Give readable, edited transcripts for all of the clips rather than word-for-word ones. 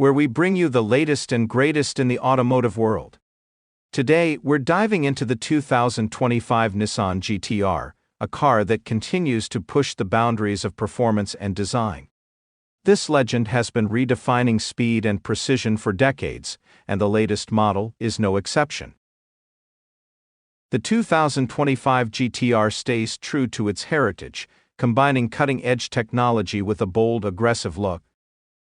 where we bring you the latest and greatest in the automotive world. Today, we're diving into the 2025 Nissan GT-R, a car that continues to push the boundaries of performance and design. This legend has been redefining speed and precision for decades, and the latest model is no exception. The 2025 GT-R stays true to its heritage, combining cutting-edge technology with a bold, aggressive look.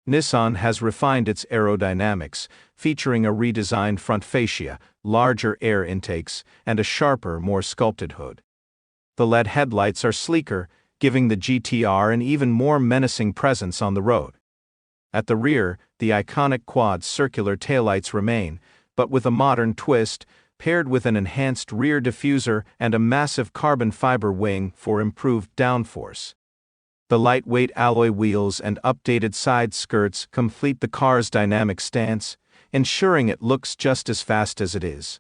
Nissan has refined its aerodynamics, featuring a redesigned front fascia, larger air intakes, and a sharper, more sculpted hood. The LED headlights are sleeker, giving the GT-R an even more menacing presence on the road. At the rear, the iconic quad circular taillights remain, but with a modern twist, paired with an enhanced rear diffuser and a massive carbon fiber wing for improved downforce. The lightweight alloy wheels and updated side skirts complete the car's dynamic stance, ensuring it looks just as fast as it is.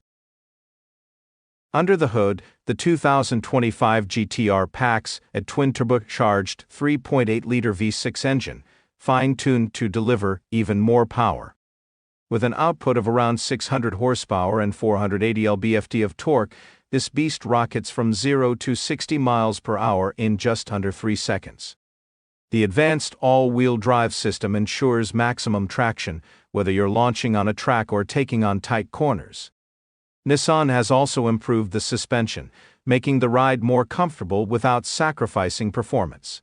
Under the hood, the 2025 GT-R packs a twin-turbocharged 3.8-liter V6 engine, fine-tuned to deliver even more power. With an output of around 600 horsepower and 480 lb-ft of torque, this beast rockets from 0 to 60 miles per hour in just under 3 seconds. The advanced all-wheel drive system ensures maximum traction, whether you're launching on a track or taking on tight corners. Nissan has also improved the suspension, making the ride more comfortable without sacrificing performance.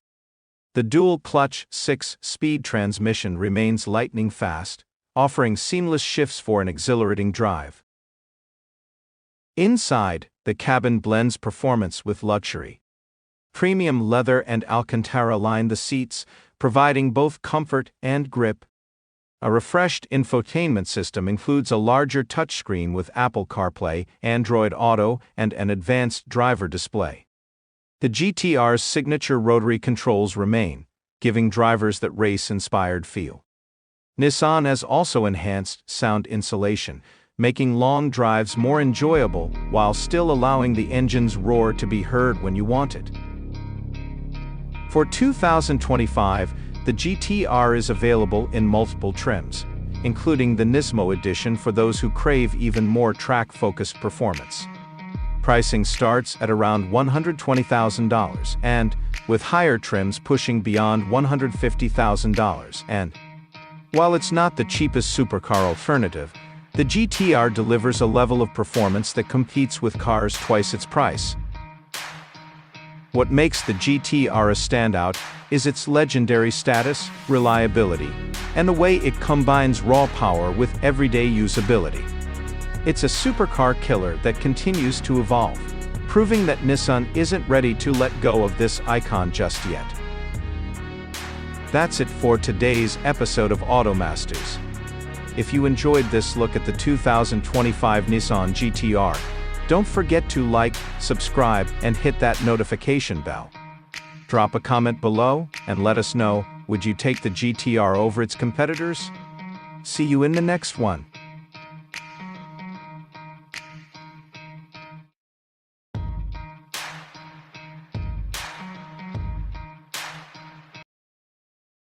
The dual-clutch 6-speed transmission remains lightning fast, offering seamless shifts for an exhilarating drive. Inside, the cabin blends performance with luxury. Premium leather and Alcantara line the seats, providing both comfort and grip. A refreshed infotainment system includes a larger touchscreen with Apple CarPlay, Android Auto, and an advanced driver display. The GT-R's signature rotary controls remain, giving drivers that race-inspired feel. Nissan has also enhanced sound insulation, making long drives more enjoyable while still allowing the engine's roar to be heard when you want it. For 2025, the GT-R is available in multiple trims, including the Nismo edition for those who crave even more track-focused performance. Pricing starts at around $120,000 and, with higher trims pushing beyond $150,000 and, while it's not the cheapest supercar alternative, the GT-R delivers a level of performance that competes with cars twice its price. What makes the GT-R a standout is its legendary status, reliability, and the way it combines raw power with everyday usability. It's a supercar killer that continues to evolve, proving that Nissan isn't ready to let go of this icon just yet. That's it for today's episode of Automasters. If you enjoyed this look at the 2025 Nissan GT-R, don't forget to like, subscribe, and hit that notification bell. Drop a comment below and let us know, would you take the GT-R over its competitors? See you in the next one.